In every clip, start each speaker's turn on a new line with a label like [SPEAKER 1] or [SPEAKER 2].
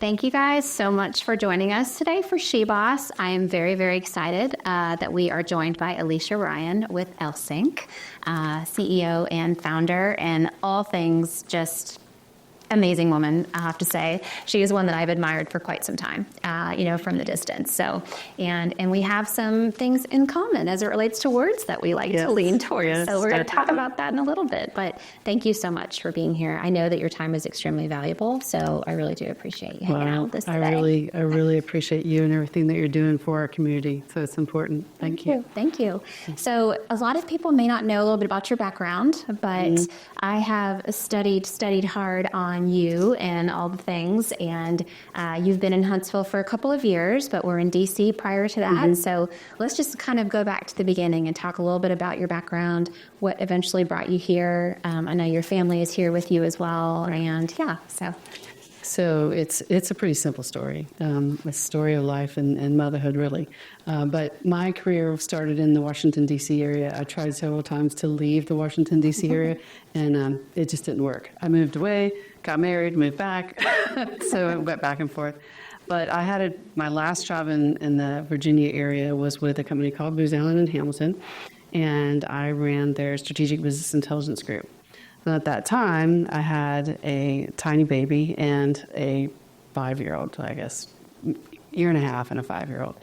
[SPEAKER 1] Thank you guys so much for joining us today for SheBoss. I am very, very excited that we are joined by Alicia Ryan with LSINC, CEO and founder, and all things just amazing woman, I have to say. She is one that I've admired for quite some time, from the distance. So, and we have some things in common as it relates to words that we like to lean towards.
[SPEAKER 2] Yes.
[SPEAKER 1] So we're going to talk about that in a little bit. But thank you so much for being here. I know that your time is extremely valuable, so I really do appreciate you hanging out with us today.
[SPEAKER 2] I really appreciate you and everything that you're doing for our community. So it's important. Thank you.
[SPEAKER 1] Thank you. So a lot of people may not know a little bit about your background, but I have studied hard on you and all the things, and you've been in Huntsville for a couple of years, but we're in DC prior to that. So let's just kind of go back to the beginning and talk a little bit about your background, what eventually brought you here. I know your family is here with you as well, and
[SPEAKER 2] So it's a pretty simple story, a story of life and motherhood, really. But my career started in the Washington, D.C. area. I tried several times to leave the Washington, D.C. area, and it just didn't work. I moved away, got married, moved back, so it went back and forth. But I had my last job in the Virginia area was with a company called Booz Allen and Hamilton, and I ran their strategic business intelligence group. And at that time, I had a tiny baby and a 5-year-old, I guess, year and a half and a 5-year-old.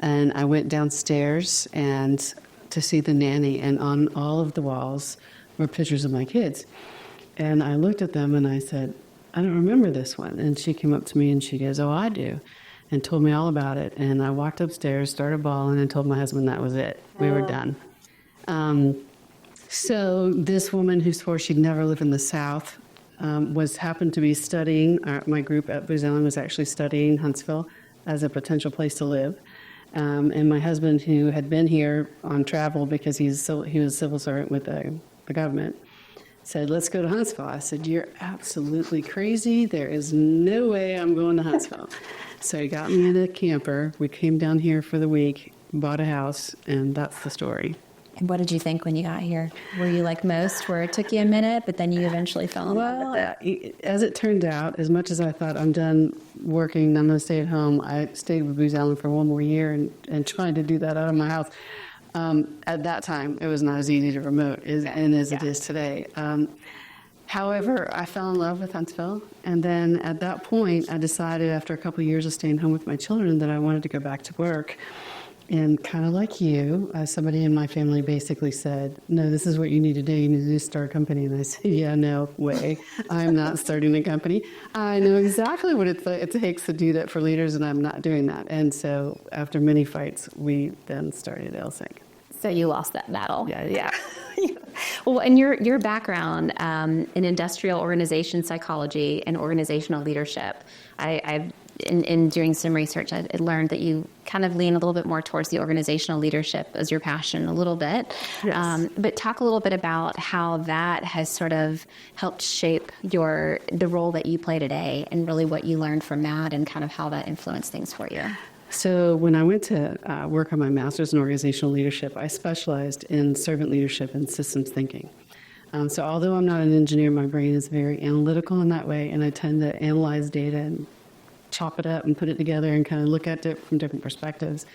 [SPEAKER 2] And I went downstairs to see the nanny, and on all of the walls were pictures of my kids. And I looked at them and I said, I don't remember this one. And she came up to me and she goes, oh, I do, and told me all about it. And I walked upstairs, started bawling, and told my husband that was it. We were done. So this woman who swore she'd never live in the South happened to be studying. My group at Booz Allen was actually studying Huntsville as a potential place to live. And my husband, who had been here on travel because he was a civil servant with the government, said, let's go to Huntsville. I said, you're absolutely crazy. There is no way I'm going to Huntsville. So he got me in a camper. We came down here for the week, bought a house, and that's the story.
[SPEAKER 1] And what did you think when you got here? Were you like most, where it took you a minute, but then you eventually fell in love with it?
[SPEAKER 2] As it turned out, as much as I thought I'm done working, I'm going to stay at home, I stayed with Booz Allen for one more year and trying to do that out of my house. At that time, it was not as easy to remote as it is today. However, I fell in love with Huntsville, and then at that point, I decided after a couple of years of staying home with my children that I wanted to go back to work. And kind of like you, somebody in my family basically said, no, this is what you need to do. You need to start a company. And I said, yeah, no way. I'm not starting a company. I know exactly what it takes to do that for leaders, and I'm not doing that. And so after many fights, we then started LSINC.
[SPEAKER 1] So you lost that battle.
[SPEAKER 2] Yeah.
[SPEAKER 1] Well, and your background in industrial organization psychology and organizational leadership, in doing some research, I learned that you kind of lean a little bit more towards the organizational leadership as your passion a little bit.
[SPEAKER 2] Yes.
[SPEAKER 1] But talk a little bit about how that has sort of helped shape the role that you play today, and really what you learned from that and kind of how that influenced things for you.
[SPEAKER 2] So when I went to work on my master's in organizational leadership, I specialized in servant leadership and systems thinking. So although I'm not an engineer, my brain is very analytical in that way, and I tend to analyze data and chop it up and put it together and kind of look at it from different perspectives.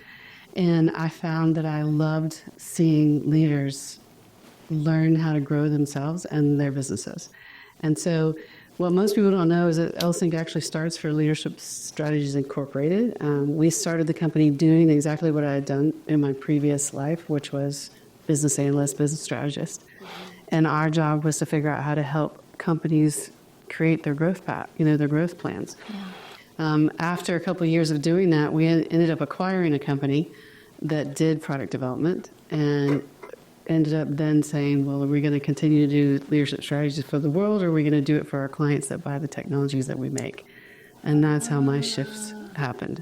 [SPEAKER 2] And I found that I loved seeing leaders learn how to grow themselves and their businesses. And so what most people don't know is that LSINC actually starts for Leadership Strategies Incorporated. We started the company doing exactly what I had done in my previous life, which was business analyst, business strategist. And our job was to figure out how to help companies create their growth path, their growth plans. Yeah. After a couple of years of doing that, we ended up acquiring a company that did product development, and ended up then saying, well, are we going to continue to do leadership strategies for the world, or are we going to do it for our clients that buy the technologies that we make? And that's how my shifts happened.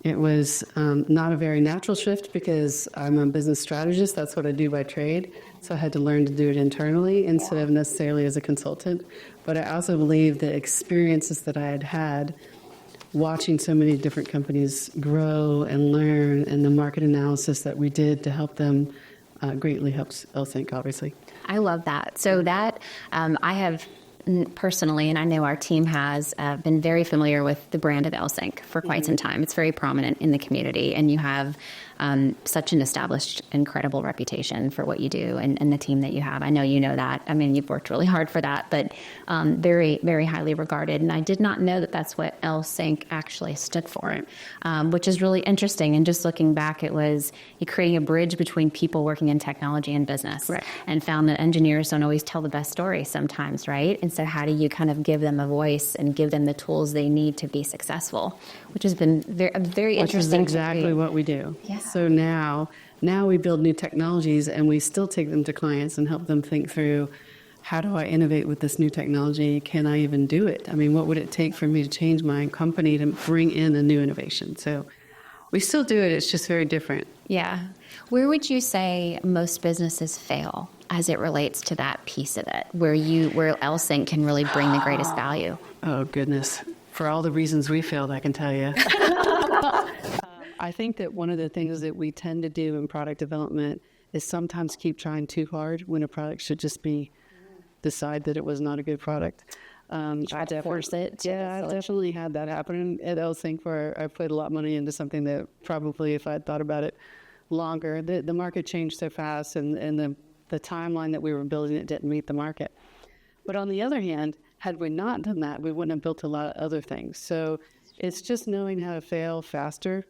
[SPEAKER 2] It was not a very natural shift because I'm a business strategist. That's what I do by trade. So I had to learn to do it internally instead of necessarily as a consultant. But I also believe the experiences that I had watching so many different companies grow and learn, and the market analysis that we did to help them greatly helps LSINC, obviously.
[SPEAKER 1] I love that. So that I have personally, and I know our team has been very familiar with the brand of LSINC for quite some time. It's very prominent in the community, and you have such an established, incredible reputation for what you do and the team that you have. I know you know that. I mean, you've worked really hard for that, but very, very highly regarded. And I did not know that that's what LSINC actually stood for, which is really interesting. And just looking back, it was you creating a bridge between people working in technology and business, and found that engineers don't always tell the best story sometimes, right? And so how do you kind of give them a voice and give them the tools they need to be successful, which has been very interesting.
[SPEAKER 2] Which is exactly what we do.
[SPEAKER 1] Yeah.
[SPEAKER 2] So now we build new technologies, and we still take them to clients and help them think through, how do I innovate with this new technology? Can I even do it? I mean, what would it take for me to change my company to bring in a new innovation? So we still do it. It's just very different.
[SPEAKER 1] Yeah. Where would you say most businesses fail as it relates to that piece of it, where LSINC can really bring the greatest value?
[SPEAKER 2] Oh, goodness. For all the reasons we failed, I can tell you. I think that one of the things that we tend to do in product development is sometimes keep trying too hard when a product should just be decide that it was not a good product.
[SPEAKER 1] Try to force it.
[SPEAKER 2] Yeah, I definitely had that happen at LSINC, where I put a lot of money into something that probably, if I had thought about it longer, the market changed so fast, and the timeline that we were building it didn't meet the market. But on the other hand, had we not done that, we wouldn't have built a lot of other things. So it's just knowing how to fail faster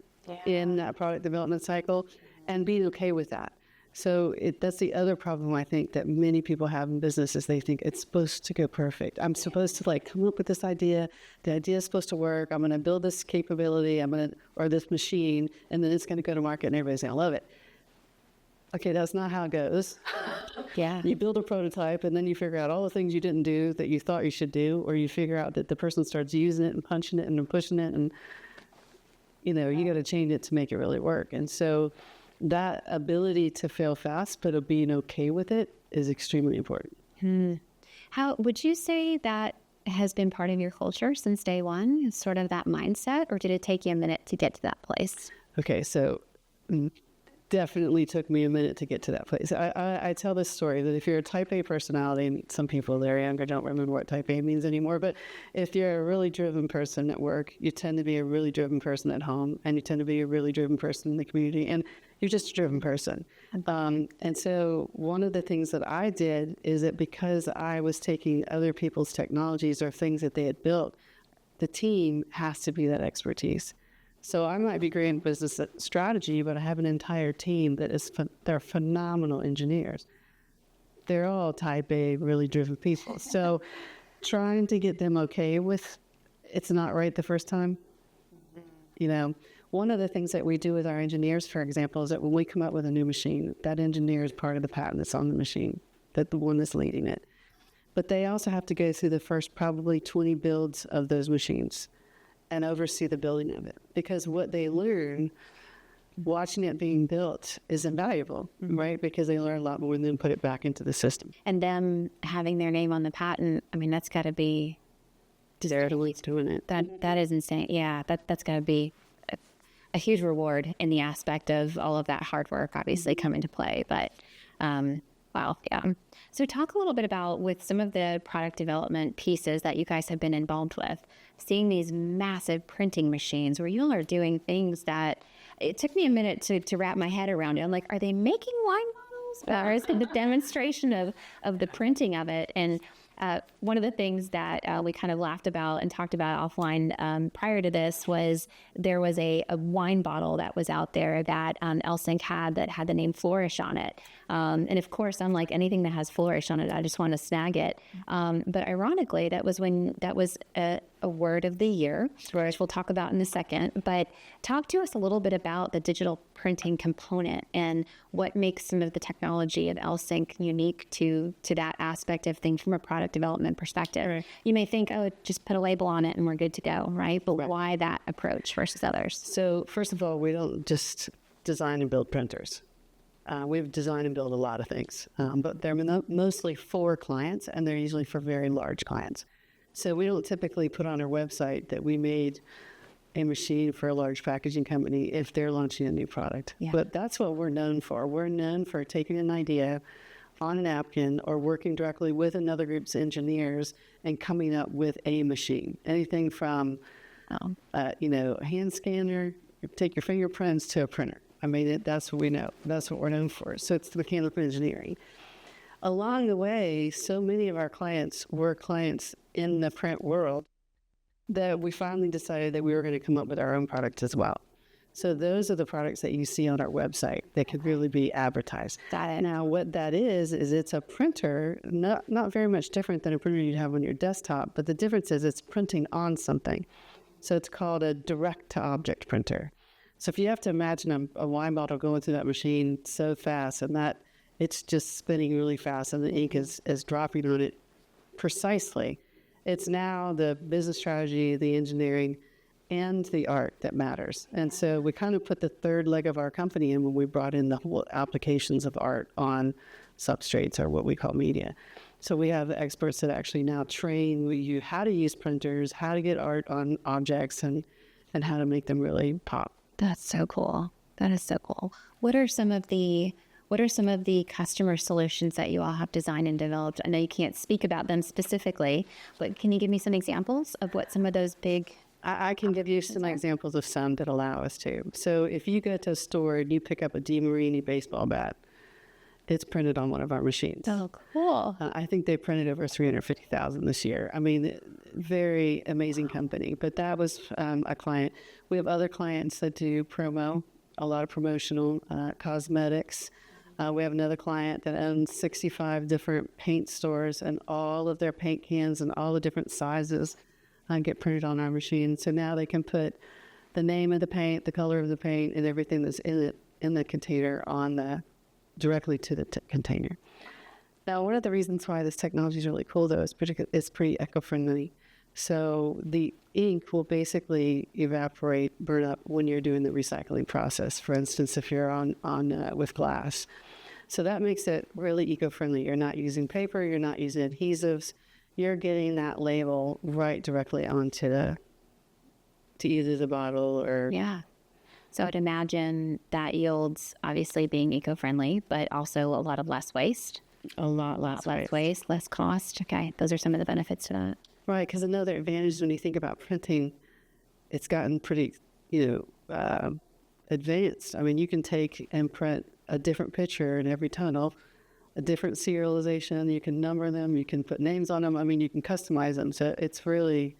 [SPEAKER 2] in that product development cycle and being okay with that. So that's the other problem I think that many people have in business, is they think it's supposed to go perfect. I'm supposed to come up with this idea. The idea is supposed to work. I'm going to build this capability. Or this machine, and then it's going to go to market and everybody's going to love it. Okay, that's not how it goes.
[SPEAKER 1] Yeah.
[SPEAKER 2] You build a prototype, and then you figure out all the things you didn't do that you thought you should do, or you figure out that the person starts using it and punching it and pushing it, and you got to change it to make it really work. And so that ability to fail fast, but being okay with it, is extremely important.
[SPEAKER 1] How would you say that has been part of your culture since day one, sort of that mindset, or did it take you a minute to get to that place?
[SPEAKER 2] Okay, so definitely took me a minute to get to that place. I tell this story that if you're a type A personality, and some people that are younger don't remember what type A means anymore, but if you're a really driven person at work, you tend to be a really driven person at home, and you tend to be a really driven person in the community, and you're just a driven person. And so one of the things that I did is that because I was taking other people's technologies or things that they had built, the team has to be that expertise. So I might be great in business strategy, but I have an entire team that they're phenomenal engineers. They're all type A, really driven people. So trying to get them okay with it's not right the first time. One of the things that we do with our engineers, for example, is that when we come up with a new machine, that engineer is part of the patent that's on the machine, that the one that's leading it. But they also have to go through the first probably 20 builds of those machines and oversee the building of it, because what they learn watching it being built is invaluable, right? Because they learn a lot more and then put it back into the system.
[SPEAKER 1] And them having their name on the patent, I mean, that's got to be...
[SPEAKER 2] They're the ones doing it.
[SPEAKER 1] That is insane. Yeah, that's got to be a huge reward in the aspect of all of that hard work obviously come into play. But wow, yeah. So talk a little bit about, with some of the product development pieces that you guys have been involved with, seeing these massive printing machines where you all are doing things that it took me a minute to wrap my head around it. I'm like, are they making wine bottles? Or is it the demonstration of the printing of it? And one of the things that we kind of laughed about and talked about offline prior to this was there was a wine bottle that was out there that LSINC had that had the name Flourish on it. And of course, I'm like, anything that has Flourish on it, I just want to snag it. But ironically, that was a word of the year, which we'll talk about in a second. But talk to us a little bit about the digital printing component and what makes some of the technology of LSINC unique to that aspect of things from a product development perspective. Right. You may think, oh, just put a label on it and we're good to go, right? But why that approach versus others?
[SPEAKER 2] So first of all, we don't just design and build printers. We've designed and built a lot of things, but they're mostly for clients, and they're usually for very large clients. So we don't typically put on our website that we made a machine for a large packaging company if they're launching a new product. Yeah. But that's what we're known for. We're known for taking an idea, on a napkin or working directly with another group's engineers and coming up with a machine. Anything from, hand scanner, take your fingerprints to a printer. I mean, that's what we know. That's what we're known for. So it's the mechanical engineering. Along the way, so many of our clients were clients in the print world that we finally decided that we were going to come up with our own product as well. So those are the products that you see on our website that could really be advertised.
[SPEAKER 1] Got it.
[SPEAKER 2] Now, what that is it's a printer, not very much different than a printer you'd have on your desktop, but the difference is it's printing on something. So it's called a direct-to-object printer. So if you have to imagine a wine bottle going through that machine so fast and that it's just spinning really fast and the ink is dropping on it precisely, it's now the business strategy, the engineering, and the art that matters. And so we kind of put the third leg of our company in when we brought in the whole applications of art on substrates, or what we call media. So we have experts that actually now train you how to use printers, how to get art on objects, and how to make them really pop.
[SPEAKER 1] That's so cool. That is so cool. What are some of the customer solutions that you all have designed and developed? I know you can't speak about them specifically, but can you give me some examples of what some of those big...
[SPEAKER 2] I can give you some examples of some that allow us to. So if you go to a store and you pick up a DeMarini baseball bat, it's printed on one of our machines.
[SPEAKER 1] Oh, cool.
[SPEAKER 2] I think they printed over 350,000 this year. I mean, very amazing company. But that was a client. We have other clients that do promo, a lot of promotional cosmetics. We have another client that owns 65 different paint stores, and all of their paint cans and all the different sizes get printed on our machine. So now they can put the name of the paint, the color of the paint, and everything that's in the container directly to the container. Now, one of the reasons why this technology is really cool, though, is it's pretty eco-friendly. So the ink will basically evaporate, burn up when you're doing the recycling process. For instance, if you're on with glass. So that makes it really eco-friendly. You're not using paper, you're not using adhesives. You're getting that label right directly onto to either the bottle or...
[SPEAKER 1] Yeah. So I'd imagine that yields obviously being eco-friendly, but also a lot of less waste.
[SPEAKER 2] A lot less
[SPEAKER 1] waste, less cost. Okay. Those are some of the benefits to that.
[SPEAKER 2] Right. Because another advantage when you think about printing, it's gotten pretty, advanced. I mean, you can take and print a different picture in every tunnel, a different serialization. You can number them. You can put names on them. I mean, you can customize them. So it's really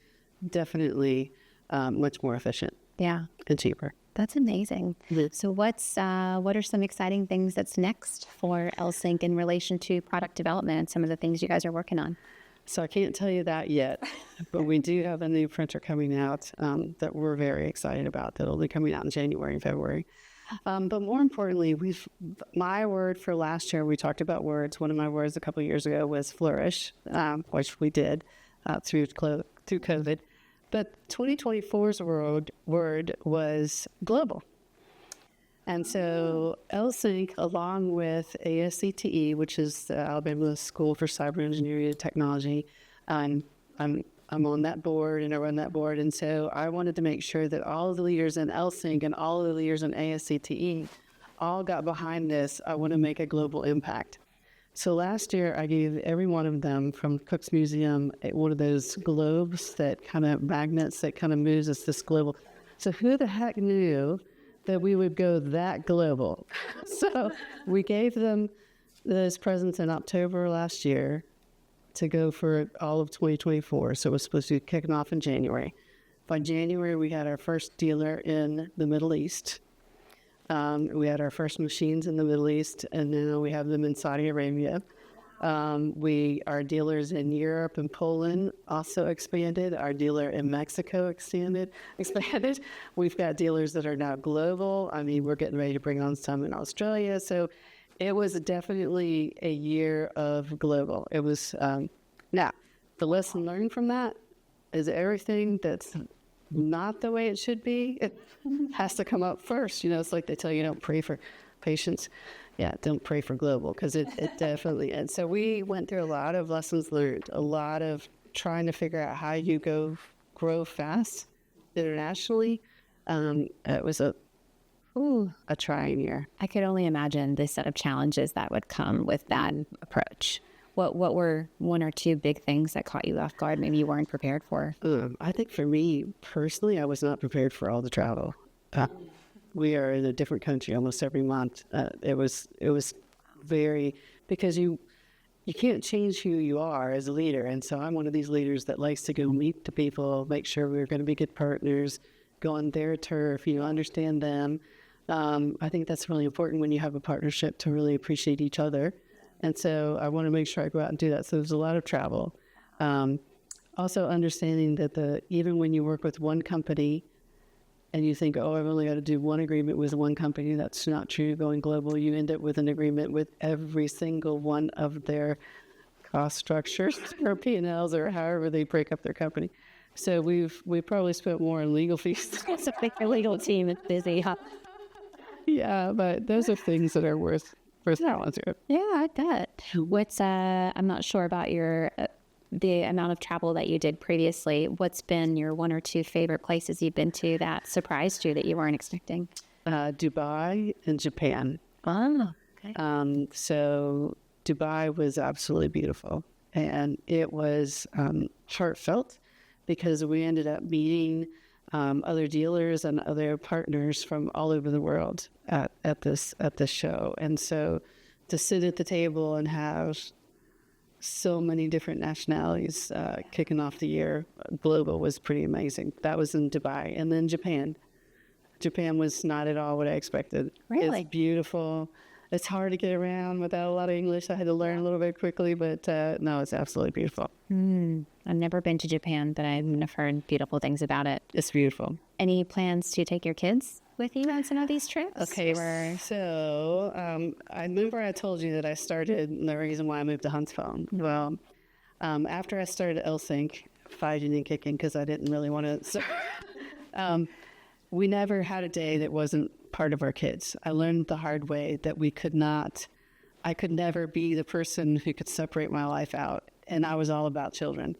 [SPEAKER 2] definitely much more efficient.
[SPEAKER 1] Yeah.
[SPEAKER 2] And cheaper.
[SPEAKER 1] That's amazing.
[SPEAKER 2] Mm-hmm.
[SPEAKER 1] So what are some exciting things that's next for LSINC in relation to product development and some of the things you guys are working on?
[SPEAKER 2] So I can't tell you that yet, but we do have a new printer coming out that we're very excited about. That'll be coming out in January and February. But more importantly, my word for last year, we talked about words. One of my words a couple of years ago was flourish, which we did through COVID. But 2024's word was global. And so LSINC, along with ASCTE, which is the Alabama School for Cyber Engineering and Technology, I'm on that board and I run that board. And so I wanted to make sure that all of the leaders in LSINC and all of the leaders in ASCTE all got behind this. I want to make a global impact. So last year, I gave every one of them from Cook's Museum one of those globes, that kind of magnets that kind of moves us this global. So who the heck knew that we would go that global? So we gave them those presents in October last year to go for all of 2024. So it was supposed to be kicking off in January. By January, we had our first dealer in the Middle East. We had our first machines in the Middle East, and now we have them in Saudi Arabia. Our dealers in Europe and Poland also expanded. Our dealer in Mexico expanded. We've got dealers that are now global. I mean, we're getting ready to bring on some in Australia. So it was definitely a year of global. It was, now, the lesson learned from that is everything that's not the way it should be, it has to come up first. It's like they tell you, don't pray for patience. Yeah, don't pray for global, because it definitely is. So we went through a lot of lessons learned, a lot of trying to figure out how you grow fast internationally. It was a a trying year.
[SPEAKER 1] I could only imagine the set of challenges that would come with that approach. What were one or two big things that caught you off guard, maybe you weren't prepared for?
[SPEAKER 2] I think for me personally, I was not prepared for all the travel. We are in a different country almost every month. It was very, because you can't change who you are as a leader. And so I'm one of these leaders that likes to go meet the people, make sure we're going to be good partners, go on their turf, understand them. I think that's really important when you have a partnership to really appreciate each other. And so I want to make sure I go out and do that. So there's a lot of travel. Also understanding that even when you work with one company and you think, oh, I've only got to do one agreement with one company, that's not true. Going global, you end up with an agreement with every single one of their cost structures or P&Ls or however they break up their company. So we've probably spent more on legal fees.
[SPEAKER 1] It's a big legal team. It's busy, huh?
[SPEAKER 2] Yeah, but those are things that are worth going through.
[SPEAKER 1] Yeah, I bet. I'm not sure about the amount of travel that you did previously. What's been your one or two favorite places you've been to that surprised you that you weren't expecting?
[SPEAKER 2] Dubai and Japan.
[SPEAKER 1] Oh, okay.
[SPEAKER 2] So Dubai was absolutely beautiful, and it was heartfelt because we ended up meeting other dealers and other partners from all over the world at this show. And so to sit at the table and have so many different nationalities kicking off the year global was pretty amazing. That was in Dubai. And then Japan. Japan was not at all what I expected.
[SPEAKER 1] Really?
[SPEAKER 2] It's beautiful. It's hard to get around without a lot of English. I had to learn a little bit quickly, but no, it's absolutely beautiful.
[SPEAKER 1] I've never been to Japan, but I've heard beautiful things about it.
[SPEAKER 2] It's beautiful.
[SPEAKER 1] Any plans to take your kids with you on some of these trips?
[SPEAKER 2] Okay, so I remember I told you that I started, the reason why I moved to Huntsville. Well, after I started LSINC, fighting and kicking because I didn't really want to. So, we never had a day that wasn't part of our kids. I learned the hard way that I could never be the person who could separate my life out. And I was all about children.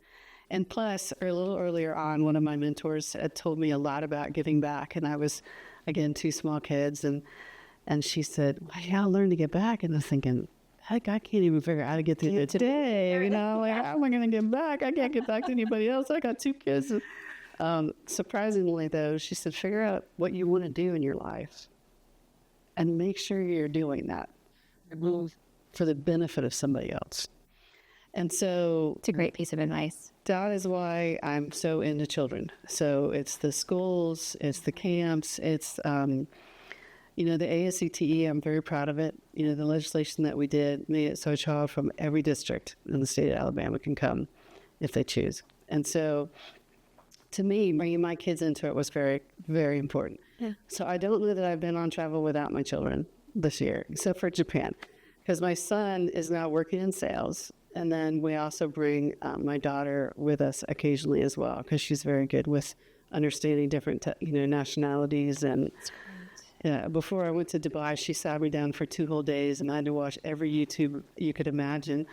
[SPEAKER 2] And plus, a little earlier on, one of my mentors had told me a lot about giving back. And I was, again, 2 small kids. And she said, well, you gotta learn to get back. And I was thinking, heck, I can't even figure out how to get through it today. Like, how am I going to get back? I can't get back to anybody else. I got 2 kids. Surprisingly, though, she said, figure out what you want to do in your life and make sure you're doing that for the benefit of somebody else. And so
[SPEAKER 1] It's a great piece of advice.
[SPEAKER 2] that is why I'm so into children. So it's the schools, it's the camps, it's, the ASCTE, I'm very proud of it. The legislation that we did made it so a child from every district in the state of Alabama can come if they choose. And so to me, bringing my kids into it was very, very important. Yeah. So I don't know that I've been on travel without my children this year, except for Japan, because my son is now working in sales. And then we also bring my daughter with us occasionally as well, because she's very good with understanding different, nationalities. And before I went to Dubai, she sat me down for 2 whole days, and I had to watch every YouTube you could imagine.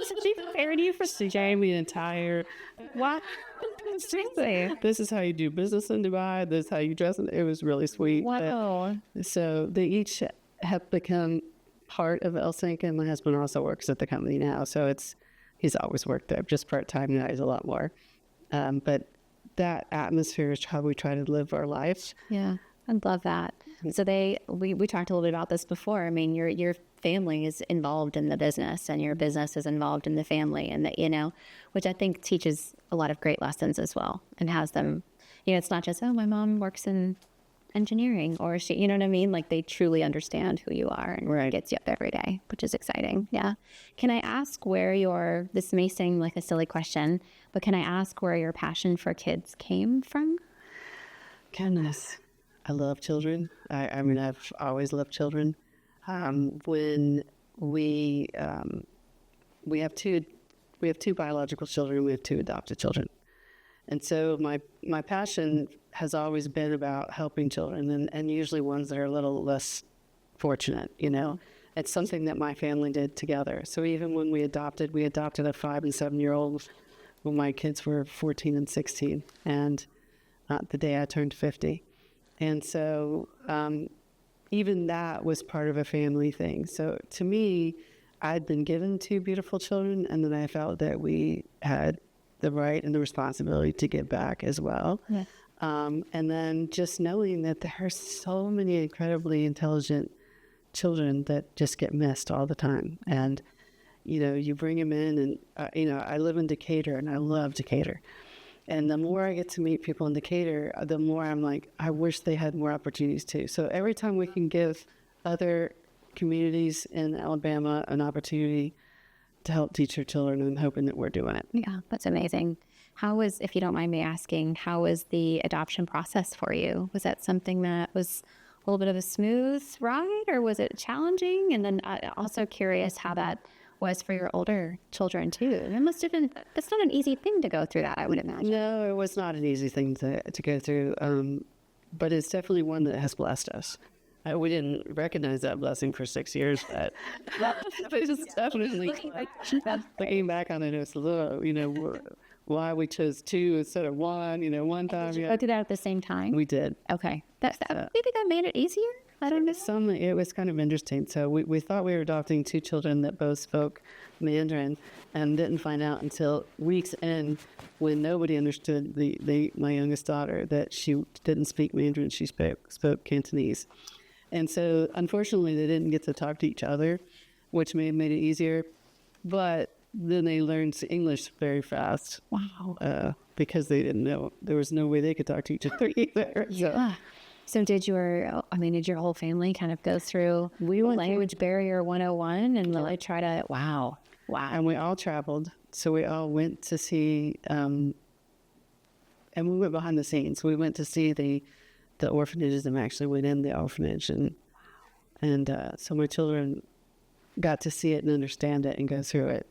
[SPEAKER 1] So she prepared you for
[SPEAKER 2] She gave me an entire,
[SPEAKER 1] what?
[SPEAKER 2] this is how you do business in Dubai, this is how you dress. It was really sweet.
[SPEAKER 1] Wow.
[SPEAKER 2] So they each have become part of LSINC, and my husband also works at the company now. So he's always worked there, just part-time now. He's a lot more. But that atmosphere is how we try to live our life.
[SPEAKER 1] Yeah, I love that. So we talked a little bit about this before. I mean, your family is involved in the business, and your business is involved in the family, and which I think teaches a lot of great lessons as well, and has them. It's not just my mom works in engineering, or she, you know what I mean? Like, they truly understand who you are, and gets you up every day, which is exciting. Yeah. Can I ask where this may seem like a silly question, but can I ask where your passion for kids came from?
[SPEAKER 2] Goodness. I love children. I mean, I've always loved children. When we have two biological children, we have 2 adopted children. And so my passion has always been about helping children, and usually ones that are a little less fortunate, It's something that my family did together. So even when we adopted a 5 and 7-year-old when my kids were 14 and 16, and the day I turned 50. And so even that was part of a family thing. So to me, I'd been given two beautiful children, and then I felt that we had the right and the responsibility to give back as well.
[SPEAKER 1] Yeah.
[SPEAKER 2] And then just knowing that there are so many incredibly intelligent children that just get missed all the time. And, you bring them in and, I live in Decatur and I love Decatur. And the more I get to meet people in Decatur, the more I'm like, I wish they had more opportunities too. So every time we can give other communities in Alabama an opportunity to help teach their children, I'm hoping that we're doing it.
[SPEAKER 1] Yeah, that's amazing. How was, if you don't mind me asking, how was the adoption process for you? Was that something that was a little bit of a smooth ride, or was it challenging? And then also curious how that was for your older children too. It must have been, that's not an easy thing to go through that, I would imagine.
[SPEAKER 2] No, it was not an easy thing to go through, but it's definitely one that has blessed us. We didn't recognize that blessing for 6 years, but it's definitely, looking back on it, it's a little, why we chose two instead of one, one time.
[SPEAKER 1] Did you go through that at the same time?
[SPEAKER 2] We did.
[SPEAKER 1] Okay. Maybe that made it easier? I don't know.
[SPEAKER 2] It was kind of interesting. So we thought we were adopting two children that both spoke Mandarin, and didn't find out until weeks in, when nobody understood my youngest daughter, that she didn't speak Mandarin, she spoke Cantonese. And so unfortunately they didn't get to talk to each other, which may have made it easier. But then they learned English very fast.
[SPEAKER 1] Wow.
[SPEAKER 2] Because they didn't know. There was no way they could talk to each other either.
[SPEAKER 1] Yeah. So did your whole family kind of go through language barrier 101 and really try to, wow.
[SPEAKER 2] And we all traveled. So we all went to see, and we went behind the scenes. We went to see the orphanages, and actually went in the orphanage. And so my children got to see it and understand it and go through it.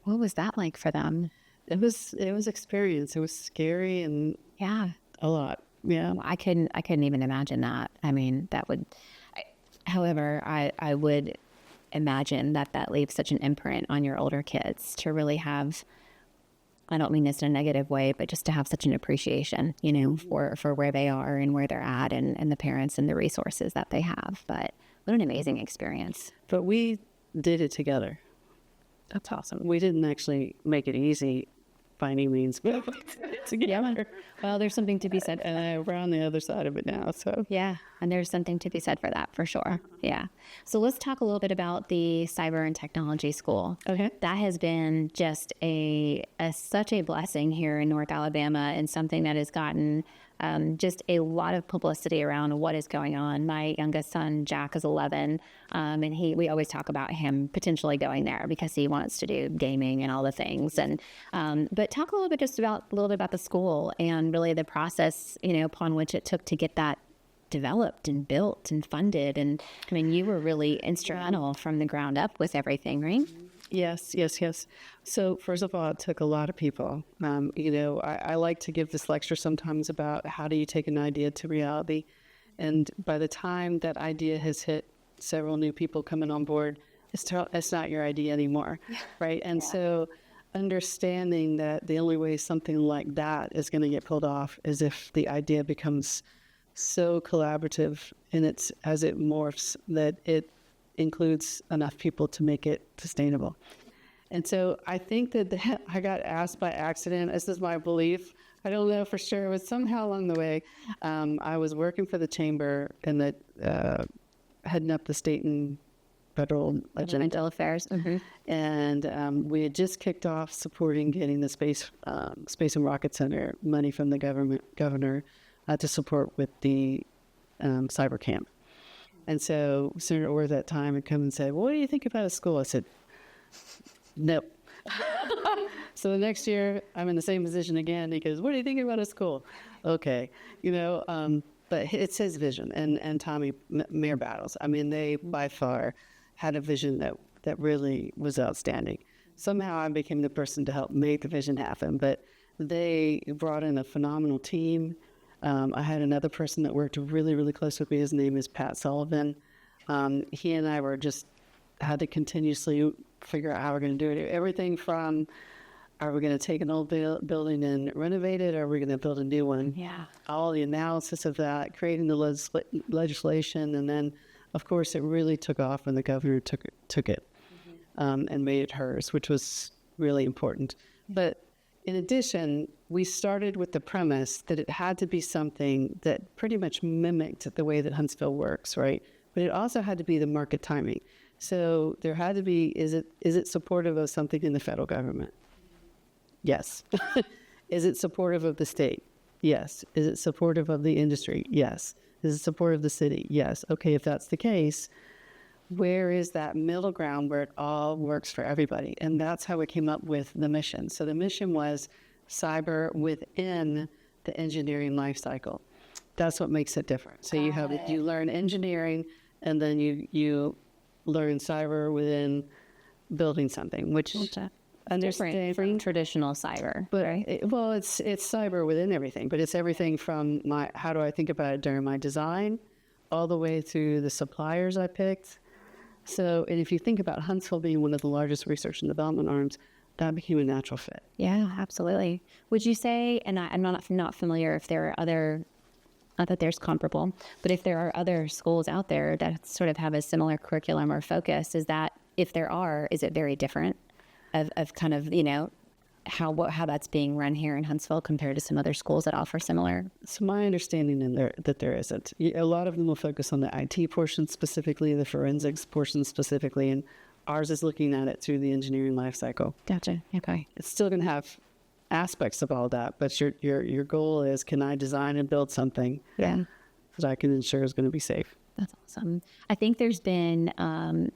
[SPEAKER 1] What was that like for them?
[SPEAKER 2] It was experience. It was scary and
[SPEAKER 1] Yeah.
[SPEAKER 2] a lot. Yeah.
[SPEAKER 1] I couldn't even imagine that. I mean, however, I would imagine that leaves such an imprint on your older kids to really have, I don't mean this in a negative way, but just to have such an appreciation, for where they are and where they're at, and the parents and the resources that they have. But what an amazing experience.
[SPEAKER 2] But we did it together.
[SPEAKER 1] That's awesome.
[SPEAKER 2] We didn't actually make it easy by any means, but together.
[SPEAKER 1] Well, there's something to be said.
[SPEAKER 2] And we're on the other side of it now. So
[SPEAKER 1] Yeah, and there's something to be said for that, for sure. Yeah. So let's talk a little bit about the Cyber and Technology School.
[SPEAKER 2] Okay.
[SPEAKER 1] That has been just such a blessing here in North Alabama, and something that has gotten just a lot of publicity around what is going on. My youngest son, Jack, is 11, and we always talk about him potentially going there because he wants to do gaming and all the things. And but talk a little bit about the school and really the process, upon which it took to get that developed and built and funded. And I mean, you were really instrumental from the ground up with everything, right?
[SPEAKER 2] Yes. So first of all, it took a lot of people. I like to give this lecture sometimes about how do you take an idea to reality. And by the time that idea has hit several new people coming on board, it's not your idea anymore, right? And so understanding that the only way something like that is going to get pulled off is if the idea becomes so collaborative as it morphs that it includes enough people to make it sustainable. And so I think that I got asked by accident. This is my belief. I don't know for sure. It was somehow along the way. I was working for the chamber and heading up the state and federal
[SPEAKER 1] Governmental affairs. Mm-hmm.
[SPEAKER 2] And we had just kicked off supporting getting the Space and Rocket Center money from the governor to support with the cyber camp. And so Senator Orr at that time had come and said, well, what do you think about a school? I said, no. So the next year, I'm in the same position again. He goes, what do you think about a school? Okay. But it's his vision. And Tommy, Mayor Battles, I mean, they by far had a vision that really was outstanding. Somehow I became the person to help make the vision happen. But they brought in a phenomenal team. I had another person that worked really, really close with me. His name is Pat Sullivan. He and I had to continuously figure out how we're going to do it. Everything from Are we going to take an old building and renovate it, or are we going to build a new one?
[SPEAKER 1] Yeah.
[SPEAKER 2] All the analysis of that, creating the legislation, and then, of course, it really took off when the governor took it and made it hers, which was really important. But in addition, we started with the premise that it had to be something that pretty much mimicked the way that Huntsville works, right? But it also had to be the market timing. So there had to be, is it supportive of something in the federal government? Yes. Is it supportive of the state? Yes. Is it supportive of the industry? Yes. Is it supportive of the city? Yes. Okay, if that's the case, where is that middle ground where it all works for everybody? And that's how we came up with the mission. So the mission was cyber within the engineering life cycle. That's what makes it different. So you learn engineering, and then you learn cyber within building something, which
[SPEAKER 1] Different from traditional cyber,
[SPEAKER 2] but
[SPEAKER 1] right?
[SPEAKER 2] It's cyber within everything, but it's everything from how do I think about it during my design, all the way through the suppliers I picked. So, and if you think about Huntsville being one of the largest research and development arms, that became a natural fit.
[SPEAKER 1] Yeah, absolutely. Would you say, and I'm not familiar if there are other, not that there's comparable, but if there are other schools out there that sort of have a similar curriculum or focus, is that, if there are, is it very different? Of kind of, how that's being run here in Huntsville compared to some other schools that offer similar?
[SPEAKER 2] So my understanding that there isn't. A lot of them will focus on the IT portion specifically, the forensics portion specifically, and ours is looking at it through the engineering life cycle.
[SPEAKER 1] Gotcha. Okay.
[SPEAKER 2] It's still going to have aspects of all that, but your goal is, can I design and build something that I can ensure is going to be safe?
[SPEAKER 1] That's awesome. I think there's been,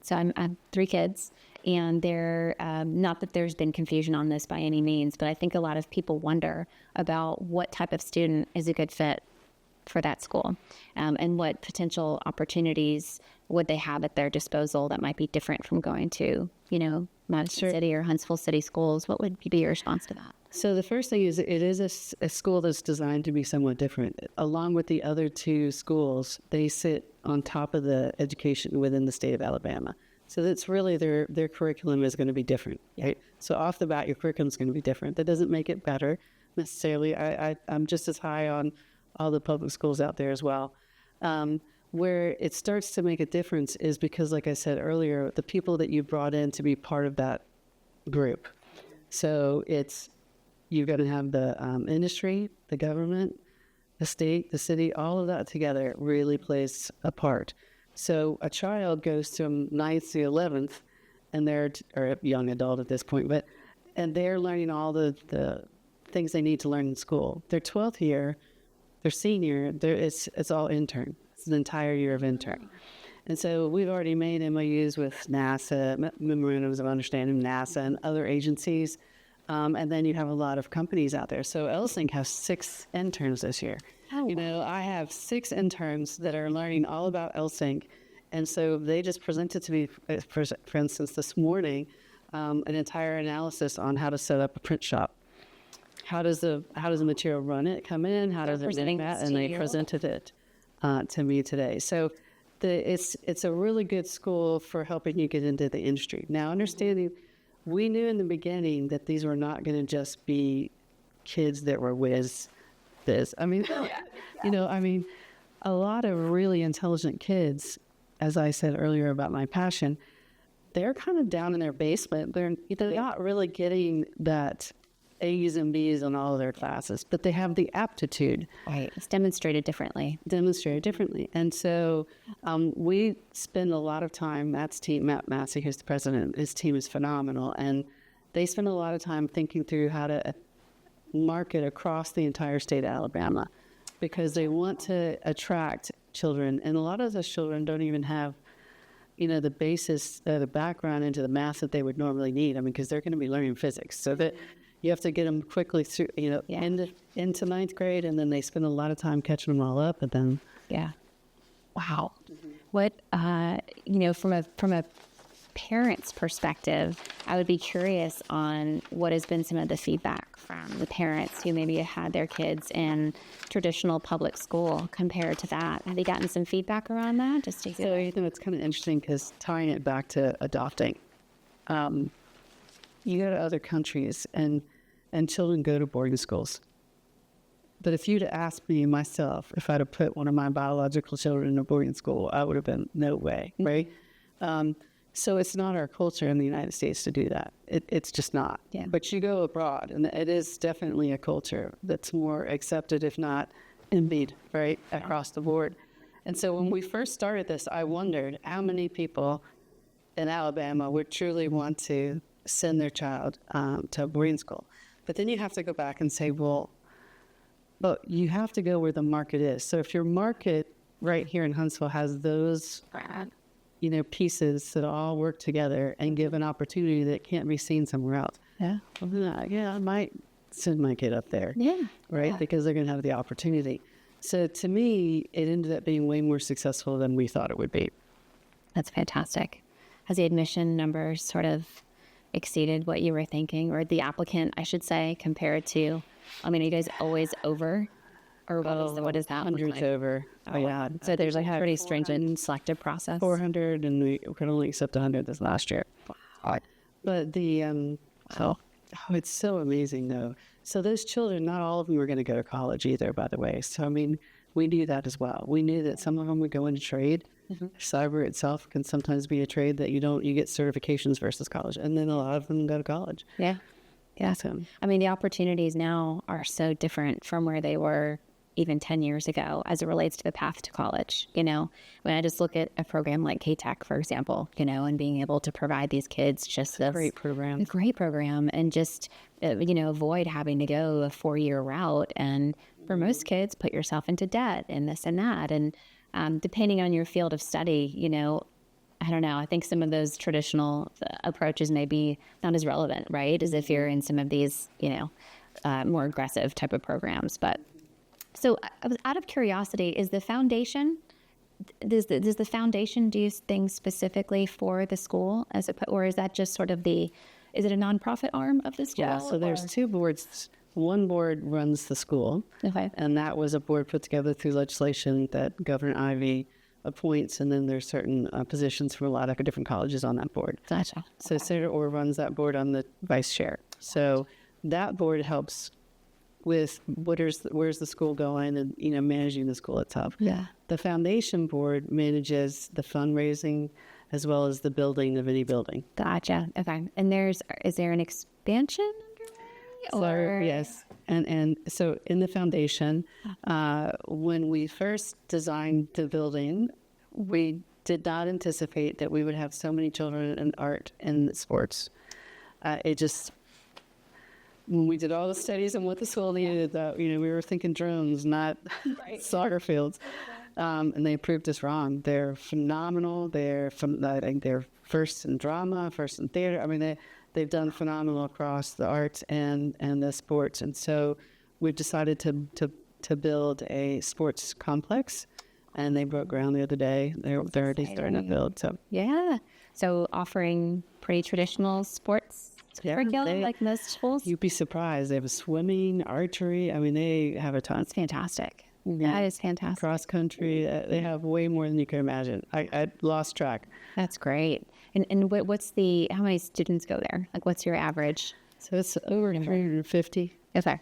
[SPEAKER 1] so I have 3 kids, and not that there's been confusion on this by any means, but I think a lot of people wonder about what type of student is a good fit for that school, and what potential opportunities would they have at their disposal that might be different from going to, Madison City or Huntsville City schools. What would be your response to that?
[SPEAKER 2] So the first thing is, it is a school that's designed to be somewhat different. Along with the other 2 schools, they sit on top of the education within the state of Alabama. So that's really their curriculum is going to be different, right? So off the bat, your curriculum is going to be different. That doesn't make it better necessarily. I'm just as high on all the public schools out there as well. Where it starts to make a difference is because, like I said earlier, the people that you brought in to be part of that group. So you're going to have the industry, the government, the state, the city, all of that together really plays a part. So a child goes from 9th to 11th, and or a young adult at this point, and they're learning all the things they need to learn in school. Their 12th year, their senior, it's all intern. It's an entire year of intern. And so we've already made MOUs with NASA, memorandums of understanding, NASA and other agencies. And then you have a lot of companies out there. So LSINC has 6 interns this year. Oh, wow. I have 6 interns that are learning all about LSINC. And so they just presented to me, for instance, this morning, an entire analysis on how to set up a print shop. How does the material come in? How does it present that? And they presented it to me today. So it's a really good school for helping you get into the industry. Now, understanding, we knew in the beginning that these were not going to just be kids that were whiz. I mean, a lot of really intelligent kids, as I said earlier about my passion, they're kind of down in their basement. They're not really getting that A's and B's on all of their classes, but they have the aptitude.
[SPEAKER 1] Right. It's demonstrated differently.
[SPEAKER 2] And so we spend a lot of time, Matt's team, Matt Massey, who's the president, his team is phenomenal, and they spend a lot of time thinking through how to market across the entire state of Alabama, because they want to attract children, and a lot of those children don't even have the basis, the background into the math that they would normally need. I mean, because they're going to be learning physics, so that you have to get them quickly through, into 9th grade, and then they spend a lot of time catching them all up, and then
[SPEAKER 1] wow. Mm-hmm. What from a parent's perspective, I would be curious on what has been some of the feedback from the parents who maybe had their kids in traditional public school compared to that. Have you gotten some feedback around that?
[SPEAKER 2] So it's kind of interesting, because tying it back to adopting, you go to other countries and children go to boarding schools. But if you'd asked me myself, if I'd have put one of my biological children in a boarding school, I would have been, no way, right? So it's not our culture in the United States to do that. It's just not.
[SPEAKER 1] Yeah.
[SPEAKER 2] But you go abroad, and it is definitely a culture that's more accepted, if not envied, right, across the board. And so when we first started this, I wondered how many people in Alabama would truly want to send their child to a boarding school. But then you have to go back and say, well, but you have to go where the market is. So if your market right here in Huntsville has those, pieces that all work together and give an opportunity that can't be seen somewhere else.
[SPEAKER 1] Yeah.
[SPEAKER 2] I might send my kid up there.
[SPEAKER 1] Yeah.
[SPEAKER 2] Right?
[SPEAKER 1] Yeah.
[SPEAKER 2] Because they're going to have the opportunity. So to me, it ended up being way more successful than we thought it would be.
[SPEAKER 1] That's fantastic. Has the admission numbers sort of exceeded what you were thinking, or the applicant, I should say, compared to, are you guys always over? Or what is that?
[SPEAKER 2] Hundreds
[SPEAKER 1] like?
[SPEAKER 2] over.
[SPEAKER 1] Oh, yeah. So there's a pretty stringent selective process.
[SPEAKER 2] 400, and we could only accept 100 this last year. But it's so amazing, though. So those children, not all of them were going to go to college either, by the way. So, we knew that as well. We knew that some of them would go into trade. Mm-hmm. Cyber itself can sometimes be a trade that you get certifications versus college. And then a lot of them go to college.
[SPEAKER 1] Yeah. Yeah.
[SPEAKER 2] So,
[SPEAKER 1] the opportunities now are so different from where they were even 10 years ago as it relates to the path to college. When I just look at a program like K-Tech, for example, and being able to provide these kids just this
[SPEAKER 2] great program,
[SPEAKER 1] and just, avoid having to go a 4-year route. And for most kids, put yourself into debt and this and that. And depending on your field of study, I don't know. I think some of those traditional approaches may be not as relevant, right? As if you're in some of these, more aggressive type of programs. But so out of curiosity, is the foundation, does the foundation do things specifically for the school or is that just sort of is it a nonprofit arm of the school?
[SPEAKER 2] Yeah, so there's two boards. One board runs the school. Okay. And that was a board put together through legislation that Governor Ivey appoints, and then there's certain positions from a lot of different colleges on that board.
[SPEAKER 1] Gotcha.
[SPEAKER 2] So Senator Orr runs that board on the vice chair. So that board helps with where's the school going and managing the school itself. Yeah. The foundation board manages the fundraising as well as the building of any building.
[SPEAKER 1] Gotcha. Okay. And is there an expansion underway?
[SPEAKER 2] Yes. And so in the foundation, when we first designed the building, we did not anticipate that we would have so many children in art and sports. When we did all the studies on what the school needed, we were thinking drones, not soccer fields. And they proved us wrong. They're phenomenal. They're first in drama, first in theater. They've done phenomenal across the arts and the sports. And so we've decided to build a sports complex. And they broke ground the other day. They're already starting to build. So
[SPEAKER 1] yeah. So offering pretty traditional sports curriculum like most schools.
[SPEAKER 2] You'd be surprised. They have a swimming, archery. They have a ton.
[SPEAKER 1] It's fantastic. Yeah. That is fantastic.
[SPEAKER 2] Cross country. They have way more than you can imagine. I lost track.
[SPEAKER 1] That's great. And how many students go there? Like, what's your average?
[SPEAKER 2] So it's over 350.
[SPEAKER 1] Okay.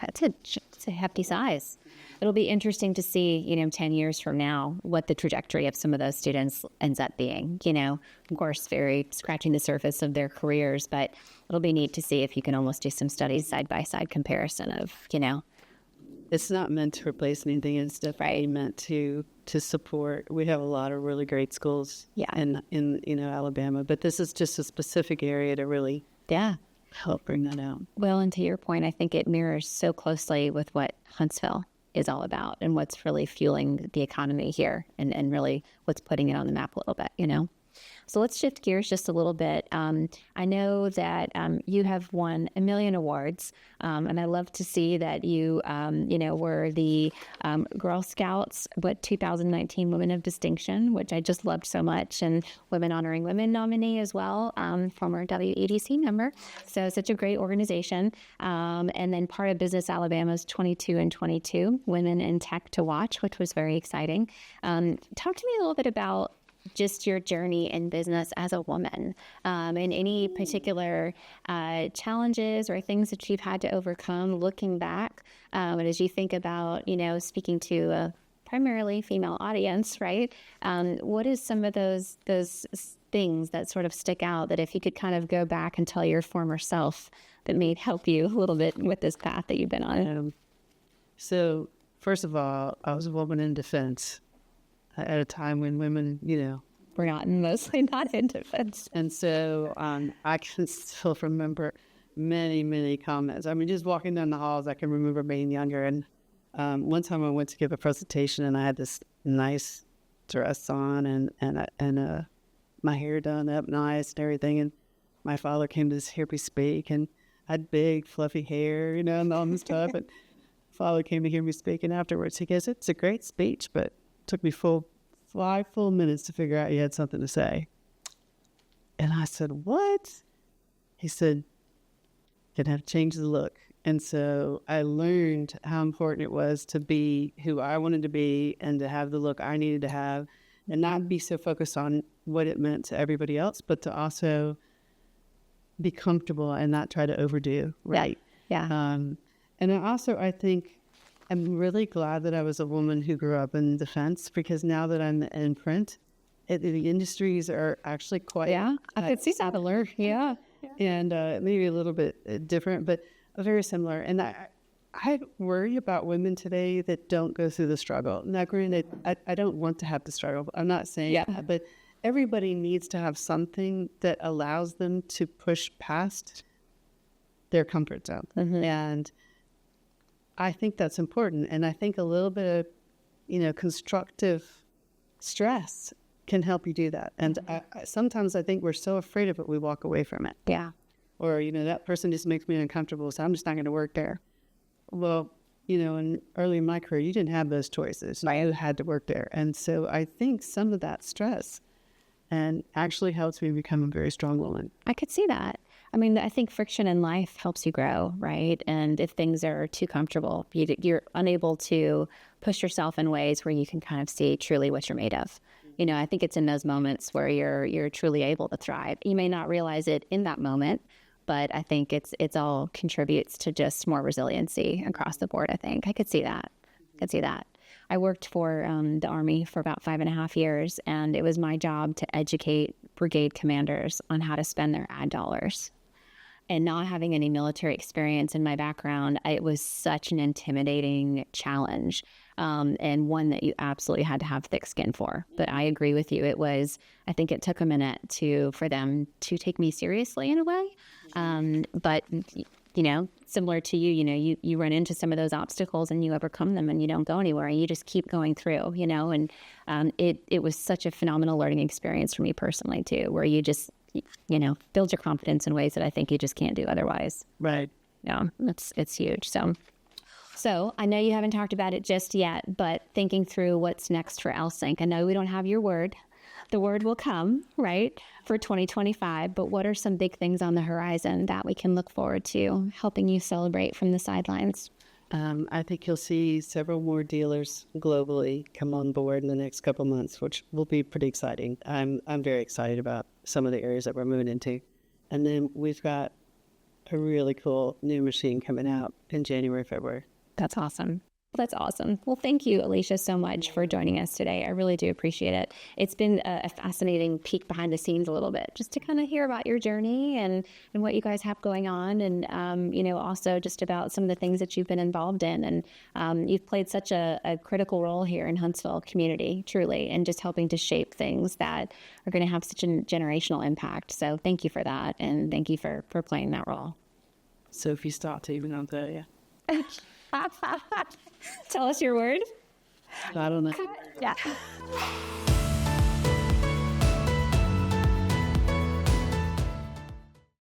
[SPEAKER 1] It's a hefty size. It'll be interesting to see, 10 years from now, what the trajectory of some of those students ends up being. Of course, very scratching the surface of their careers, but it'll be neat to see if you can almost do some studies side-by-side comparison of,
[SPEAKER 2] It's not meant to replace anything. It's definitely meant to support. We have a lot of really great schools in Alabama, but this is just a specific area to really help bring that out.
[SPEAKER 1] Well, and to your point, I think it mirrors so closely with what Huntsville is all about and what's really fueling the economy here and really what's putting it on the map a little bit, So let's shift gears just a little bit. I know that you have won a million awards, and I love to see that you, were the Girl Scouts 2019 Women of Distinction, which I just loved so much, and Women Honoring Women nominee as well, former WEDC member. So such a great organization. And then part of Business Alabama's 22 and 22 Women in Tech to Watch, which was very exciting. Talk to me a little bit about just your journey in business as a woman, and any particular challenges or things that you've had to overcome looking back, and as you think about, speaking to a primarily female audience, right? What is some of those things that sort of stick out that if you could kind of go back and tell your former self that may help you a little bit with this path that you've been on?
[SPEAKER 2] So first of all, I was a woman in defense at a time when women,
[SPEAKER 1] We're mostly not in defense.
[SPEAKER 2] and so I can still remember many, many comments. I mean, just walking down the halls, I can remember being younger. And one time I went to give a presentation, and I had this nice dress on and my hair done up nice and everything. And my father came to hear me speak, and I had big, fluffy hair, and all this stuff. And father came to hear me speak, and afterwards he goes, "It's a great speech, but it took me 5 full minutes to figure out you had something to say." And I said, "What?" He said, "You'd have to change the look." And so I learned how important it was to be who I wanted to be and to have the look I needed to have, and not be so focused on what it meant to everybody else, but to also be comfortable and not try to overdo. Right.
[SPEAKER 1] Yeah.
[SPEAKER 2] And I think I'm really glad that I was a woman who grew up in defense, because now that I'm in print, the industries are actually quite...
[SPEAKER 1] Yeah, I could see that alert. Yeah.
[SPEAKER 2] And maybe a little bit different, but very similar. And I worry about women today that don't go through the struggle. Now, granted, I don't want to have the struggle. I'm not saying that, but everybody needs to have something that allows them to push past their comfort zone. Mm-hmm. And I think that's important. And I think a little bit of, constructive stress can help you do that. And sometimes I think we're so afraid of it, we walk away from it.
[SPEAKER 1] Yeah.
[SPEAKER 2] Or, that person just makes me uncomfortable, so I'm just not going to work there. Well, early in my career, you didn't have those choices. I had to work there. And so I think some of that stress and actually helps me become a very strong woman.
[SPEAKER 1] I could see that. I mean, I think friction in life helps you grow, right? And if things are too comfortable, you're unable to push yourself in ways where you can kind of see truly what you're made of. I think it's in those moments where you're truly able to thrive. You may not realize it in that moment, but I think it's all contributes to just more resiliency across the board. I could see that. I worked for the Army for about 5.5 years, and it was my job to educate brigade commanders on how to spend their ad dollars. And not having any military experience in my background, it was such an intimidating challenge, and one that you absolutely had to have thick skin for. But I agree with you. I think it took a minute for them to take me seriously in a way. But similar to you, you run into some of those obstacles and you overcome them, and you don't go anywhere, and you just keep going through, and it was such a phenomenal learning experience for me personally too, where you just, build your confidence in ways that I think you just can't do otherwise.
[SPEAKER 2] Right.
[SPEAKER 1] Yeah, it's huge. So I know you haven't talked about it just yet, but thinking through what's next for LSINC, I know we don't have your word. The word will come, right, for 2025, but what are some big things on the horizon that we can look forward to helping you celebrate from the sidelines?
[SPEAKER 2] I think you'll see several more dealers globally come on board in the next couple months, which will be pretty exciting. I'm very excited about some of the areas that we're moving into. And then we've got a really cool new machine coming out in January, February.
[SPEAKER 1] That's awesome. That's awesome. Well, thank you, Alicia, so much for joining us today. I really do appreciate it. It's been a fascinating peek behind the scenes a little bit, just to kind of hear about your journey and what you guys have going on, and also just about some of the things that you've been involved in. And you've played such a critical role here in Huntsville community, truly, and just helping to shape things that are going to have such a generational impact. So thank you for that, and thank you for playing that role.
[SPEAKER 2] So if you start to, even I'll tell you.
[SPEAKER 1] Tell us your word.
[SPEAKER 2] I don't know.
[SPEAKER 1] Yeah.